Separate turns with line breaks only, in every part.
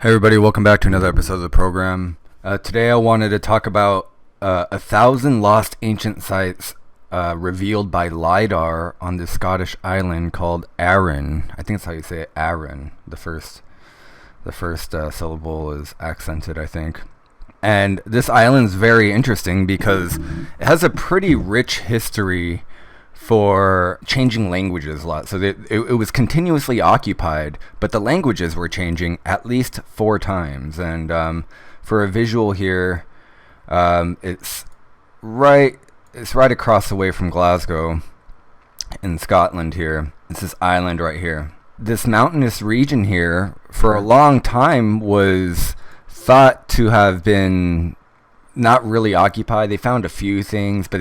Hey everybody, welcome back to another episode of the program. Today I wanted to talk about 1,000 lost ancient sites revealed by LiDAR on the Scottish island called Arran. I think that's how you say it, Arran. The first syllable is accented, I think. And this island is very interesting because it has a pretty rich history for changing languages a lot. So it was continuously occupied, but the languages were changing at least 4 times. And for a visual here, it's right across the way from Glasgow in Scotland here. It's this island right here. This mountainous region here for a long time was thought to have been not really occupied. They found a few things, but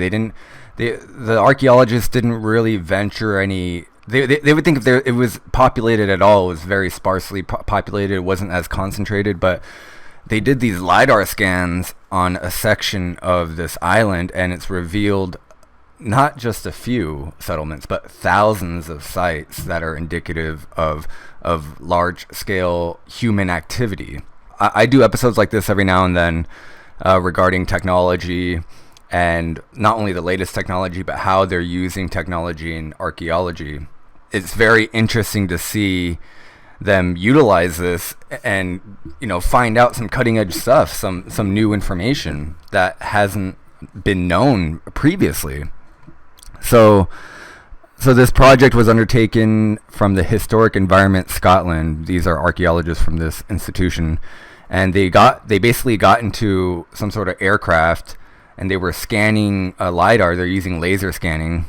the archaeologists didn't really venture any. They would think if it was populated at all, it was very sparsely populated. It wasn't as concentrated, but they did these LiDAR scans on a section of this island, and it's revealed not just a few settlements, but thousands of sites that are indicative of large-scale human activity. I do episodes like this every now and then regarding technology, and not only the latest technology, but how they're using technology in archaeology. It's very interesting to see them utilize this and, find out some cutting edge stuff, some new information that hasn't been known previously. So this project was undertaken from the Historic Environment Scotland. These are archaeologists from this institution, and they basically got into some sort of aircraft, and they were scanning LiDAR. They're using laser scanning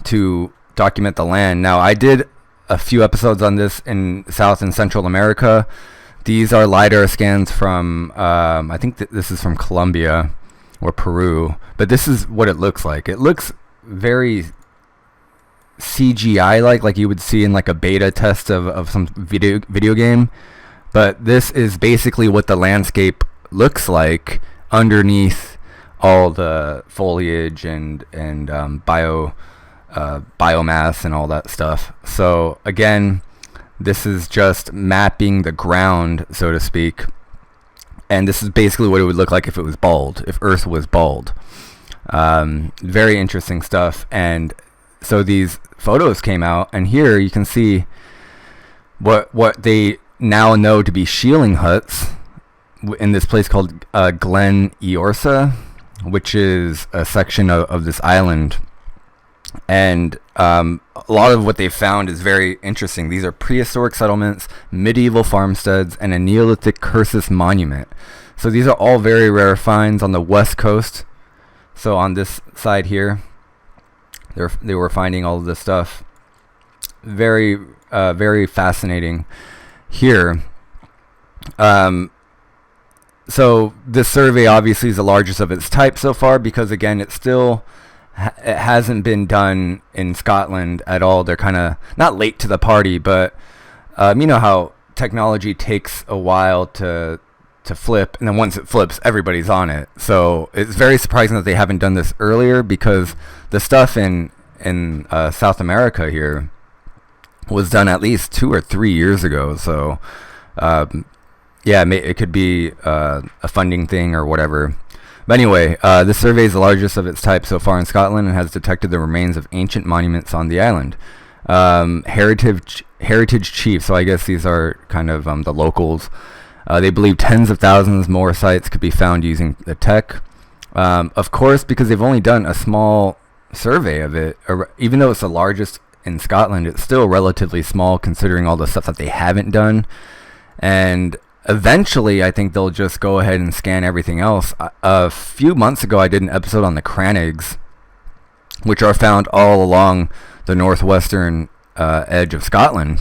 to document the land. Now, I did a few episodes on this in South and Central America. These are LiDAR scans from, I think this is from Colombia or Peru, but this is what it looks like. It looks very CGI like you would see in like a beta test of some video game, but this is basically what the landscape looks like underneath all the foliage and biomass and all that stuff. So again, this is just mapping the ground, so to speak, and this is basically what it would look like if it was bald, if Earth was bald. Very interesting stuff. And so these photos came out, and here you can see what they now know to be shieling huts in this place called Glen Eorsa, which is a section of this island. And a lot of what they found is very interesting. These are prehistoric settlements, medieval farmsteads, and a Neolithic Cursus monument. So these are all very rare finds on the west coast. So on this side here, they were finding all of this stuff. Very, very fascinating here. So this survey obviously is the largest of its type so far, because again, it hasn't been done in Scotland at all. They're kind of not late to the party, but you know how technology takes a while to flip, and then once it flips, everybody's on it. So it's very surprising that they haven't done this earlier, because the stuff in South America here was done at least 2 or 3 years ago. So yeah, it could be a funding thing or whatever. But anyway, this survey is the largest of its type so far in Scotland and has detected the remains of ancient monuments on the island. Heritage chiefs, so I guess these are kind of the locals. They believe tens of thousands more sites could be found using the tech. Of course, because they've only done a small survey of it, even though it's the largest in Scotland, it's still relatively small considering all the stuff that they haven't done. And eventually, I think they'll just go ahead and scan everything else. A few months ago, I did an episode on the crannigs, which are found all along the northwestern edge of Scotland.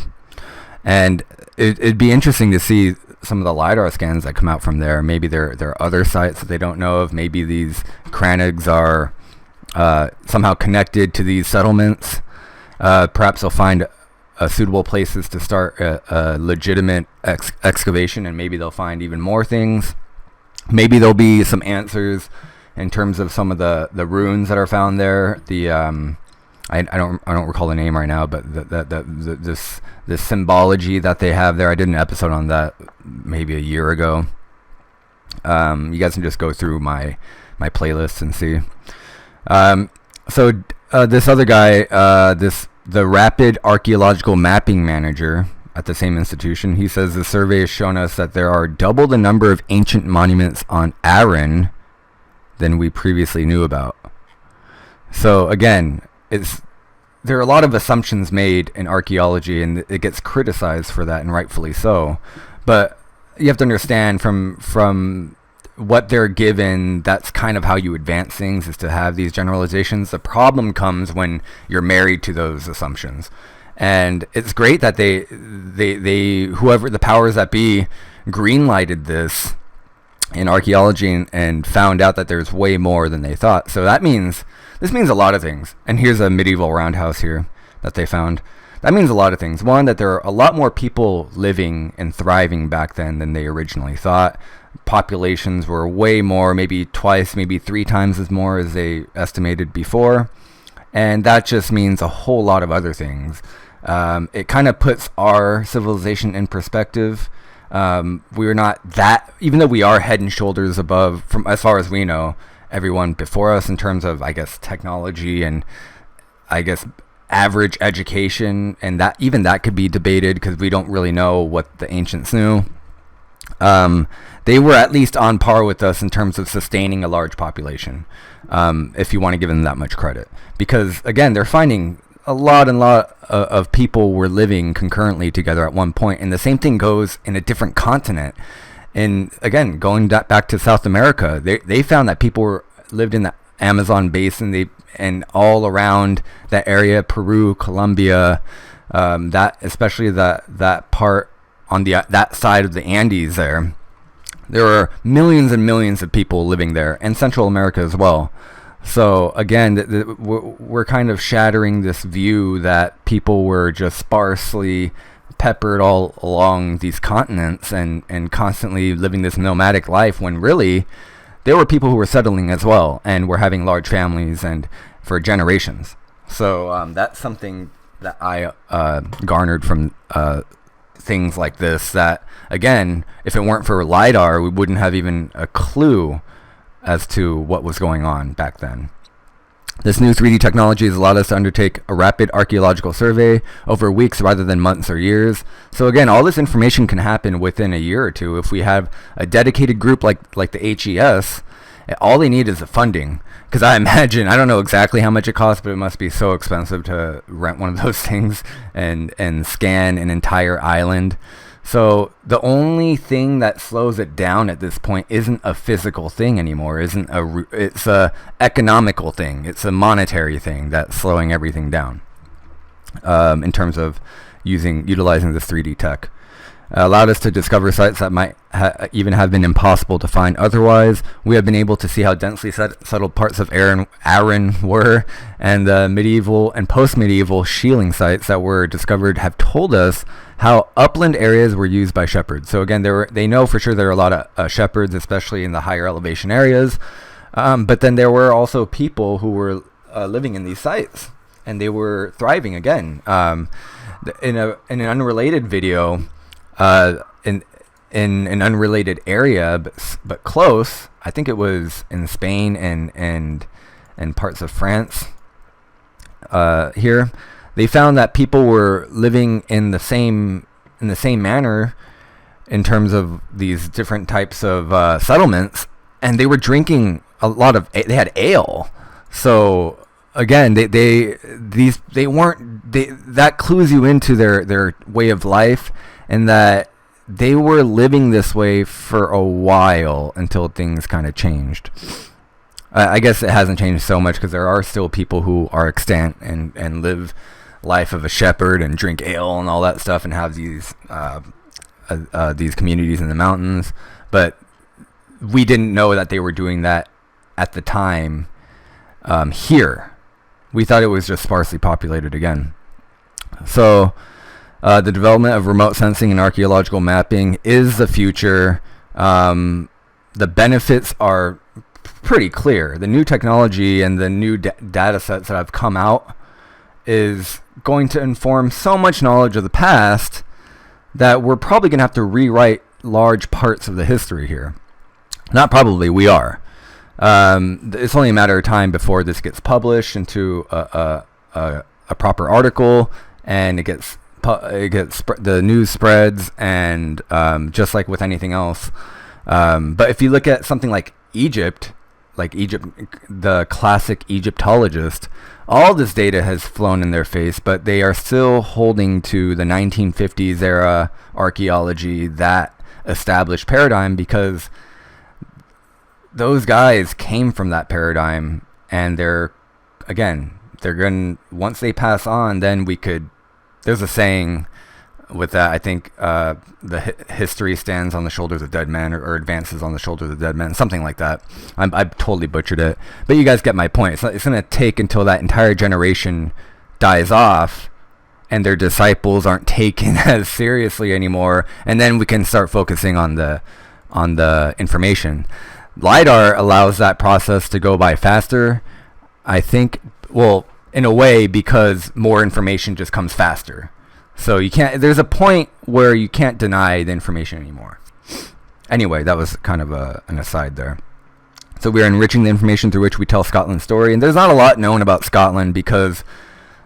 And it'd be interesting to see some of the LiDAR scans that come out from there. Maybe there are other sites that they don't know of. Maybe these crannigs are somehow connected to these settlements. Perhaps they'll find suitable places to start a legitimate excavation, and maybe they'll find even more things. Maybe there'll be some answers in terms of some of the runes that are found there. I don't recall the name right now, but this symbology that they have there. I did an episode on that maybe a year ago. You guys can just go through my playlist and see. This other guy, the Rapid Archaeological Mapping Manager at the same institution, he says the survey has shown us that there are double the number of ancient monuments on Arran than we previously knew about. So again, there are a lot of assumptions made in archaeology, and it gets criticized for that, and rightfully so. But you have to understand from what they're given, that's kind of how you advance things, is to have these generalizations. The problem comes when you're married to those assumptions. And it's great that they whoever the powers that be green-lighted this in archaeology and found out that there's way more than they thought. So this means a lot of things. And here's a medieval roundhouse here that they found. That means a lot of things. One, that there are a lot more people living and thriving back then than they originally thought. Populations were way more, maybe twice, maybe 3 times as more as they estimated before. And that just means a whole lot of other things. It kind of puts our civilization in perspective. We're not that, even though we are head and shoulders above, from as far as we know, everyone before us in terms of, I guess, technology and, I guess, average education, and that even that could be debated because we don't really know what the ancients knew. They were at least on par with us in terms of sustaining a large population, if you want to give them that much credit. Because, again, they're finding a lot of people were living concurrently together at one point, and the same thing goes in a different continent. And, again, going back to South America, they found that people lived in the Amazon basin, and all around that area, Peru, Colombia, especially that part on that side of the Andes there. There are millions and millions of people living there, and Central America as well. So again, we're kind of shattering this view that people were just sparsely peppered all along these continents and constantly living this nomadic life, when really there were people who were settling as well and were having large families and for generations. So that's something that I garnered from things like this, that again, if it weren't for LiDAR, we wouldn't have even a clue as to what was going on back then. This new 3D technology has allowed us to undertake a rapid archaeological survey over weeks rather than months or years. So again, all this information can happen within a year or two if we have a dedicated group like the HES. All they need is the funding. Because I imagine, I don't know exactly how much it costs, but it must be so expensive to rent one of those things and scan an entire island. So the only thing that slows it down at this point isn't a physical thing anymore. It's a economical thing. It's a monetary thing that's slowing everything down. In terms of utilizing this 3D tech. Allowed us to discover sites that might even have been impossible to find otherwise. We have been able to see how densely settled parts of Arran were, and the medieval and post-medieval shieling sites that were discovered have told us how upland areas were used by shepherds. So again, they know for sure there are a lot of shepherds, especially in the higher elevation areas. But then there were also people who were living in these sites, and they were thriving again. In an unrelated video, in an unrelated area, but close. I think it was in Spain and parts of France. Here, they found that people were living in the same manner in terms of these different types of settlements, and they were drinking a lot of. They had ale, so. Again, that clues you into their way of life, and that they were living this way for a while until things kind of changed. I guess it hasn't changed so much because there are still people who are extant and live life of a shepherd and drink ale and all that stuff and have these communities in the mountains. But we didn't know that they were doing that at the time here. We thought it was just sparsely populated again. So the development of remote sensing and archaeological mapping is the future. The benefits are pretty clear. The new technology and the new data sets that have come out is going to inform so much knowledge of the past that we're probably going to have to rewrite large parts of the history here. Not probably, we are. It's only a matter of time before this gets published into a proper article, and the news spreads, and just like with anything else. But if you look at something like Egypt, the classic Egyptologist, all this data has flown in their face, but they are still holding to the 1950s era archaeology, that established paradigm, because those guys came from that paradigm, and they're going, once they pass on, then there's a saying with that, I think, history stands on the shoulders of dead men, or advances on the shoulders of dead men, something like that. I've totally butchered it, but you guys get my point. It's going to take until that entire generation dies off and their disciples aren't taken as seriously anymore, and then we can start focusing on the information. LiDAR allows that process to go by faster, I think, well, in a way, because more information just comes faster. So there's a point where you can't deny the information anymore. Anyway, that was kind of an aside there. So we are enriching the information through which we tell Scotland's story. And there's not a lot known about Scotland because,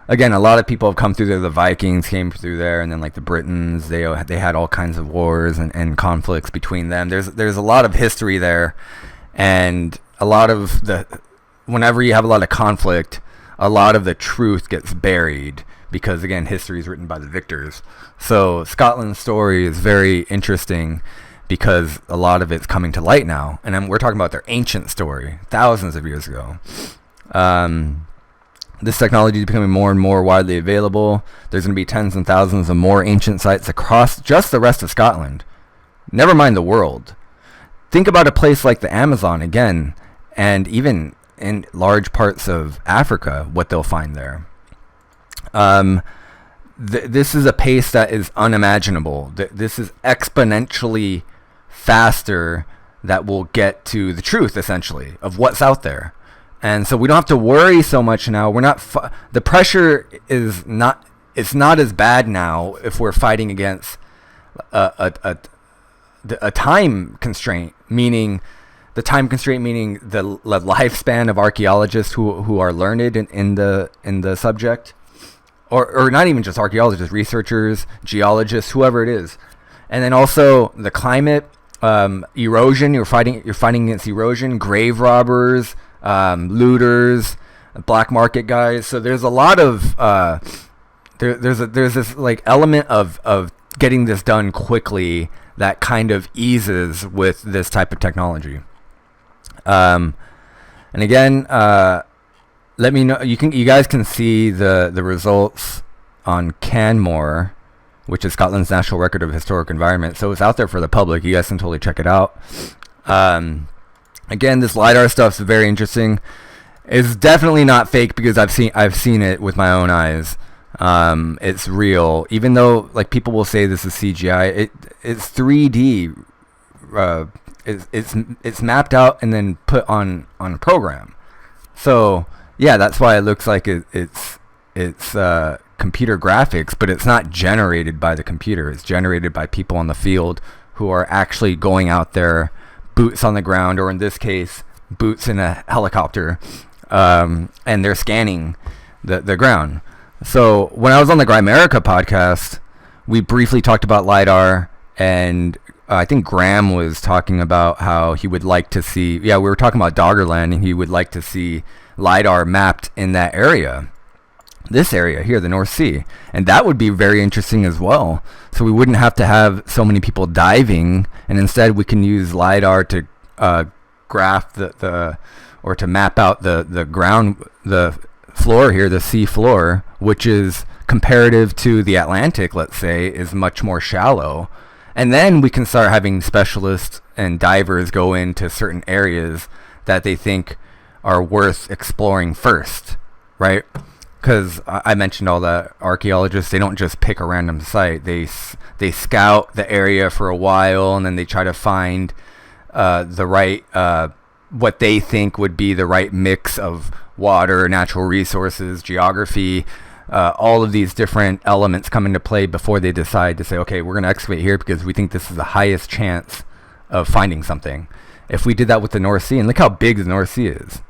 again, a lot of people have come through there. The Vikings came through there, and then like the Britons, they had all kinds of wars and conflicts between them. There's a lot of history there, and whenever you have a lot of conflict, a lot of the truth gets buried, because again, history is written by the victors. So Scotland's story is very interesting because a lot of it's coming to light now, and we're talking about their ancient story, thousands of years ago. This technology is becoming more and more widely available. There's going to be tens and thousands of more ancient sites across just the rest of Scotland, never mind the world. Think about a place like the Amazon again, and even in large parts of Africa, what they'll find there. This is a pace that is unimaginable. This is exponentially faster that will get to the truth, essentially, of what's out there. And so we don't have to worry so much now. We're not the pressure is not, it's not as bad now if we're fighting against a time constraint, meaning the lifespan of archaeologists who are learned in the subject, or not even just archaeologists, researchers, geologists, whoever it is. And then also the climate, erosion. You're fighting against erosion, grave robbers, looters, black market guys. So there's a lot of there's this like element of getting this done quickly that kind of eases with this type of technology. And again, let me know. You guys can see the results on Canmore, which is Scotland's National Record of Historic Environment. So it's out there for the public. You guys can totally check it out. Again, this LiDAR stuff's very interesting. It's definitely not fake because I've seen it with my own eyes. It's real, even though like people will say this is CGI. It's 3D. It's mapped out and then put on a program. So yeah, that's why it looks like it's computer graphics, but it's not generated by the computer. It's generated by people on the field who are actually going out there, boots on the ground, or in this case, boots in a helicopter, and they're scanning the ground. So when I was on the Grimerica podcast, we briefly talked about LiDAR, and I think Graham was talking about how he would like to see, we were talking about Doggerland, and he would like to see LiDAR mapped in that area. This area here, the North Sea. And that would be very interesting as well. So we wouldn't have to have so many people diving, and instead we can use LiDAR to graph or to map out the ground, the floor here, the sea floor, which is comparative to the Atlantic, let's say, is much more shallow. And then we can start having specialists and divers go into certain areas that they think are worth exploring first, right? Because I mentioned all the archaeologists, they don't just pick a random site. They scout the area for a while, and then they try to find the right, what they think would be the right mix of water, natural resources, geography, all of these different elements come into play before they decide to say, okay, we're going to excavate here because we think this is the highest chance of finding something. If we did that with the North Sea, and look how big the North Sea is.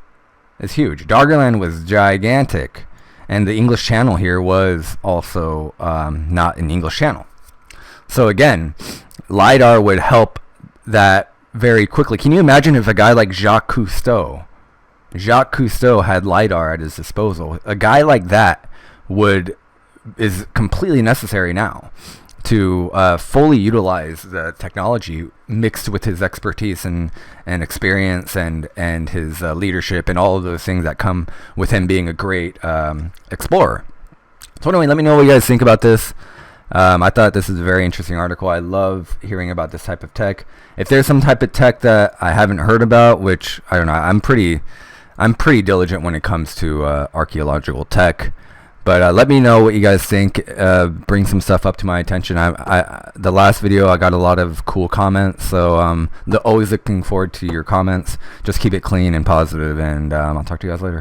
It's huge. Doggerland was gigantic. And the English Channel here was also not an English channel. So again, LiDAR would help that very quickly. Can you imagine if a guy like Jacques Cousteau had LiDAR at his disposal? A guy like that is completely necessary now to fully utilize the technology mixed with his expertise and experience and his leadership and all of those things that come with him being a great explorer. So anyway, let me know what you guys think about this. I thought this is a very interesting article. I love hearing about this type of tech. If there's some type of tech that I haven't heard about, which I don't know, I'm pretty diligent when it comes to archaeological tech. But let me know what you guys think. Bring some stuff up to my attention. The last video, I got a lot of cool comments, so always looking forward to your comments. Just keep it clean and positive, and I'll talk to you guys later.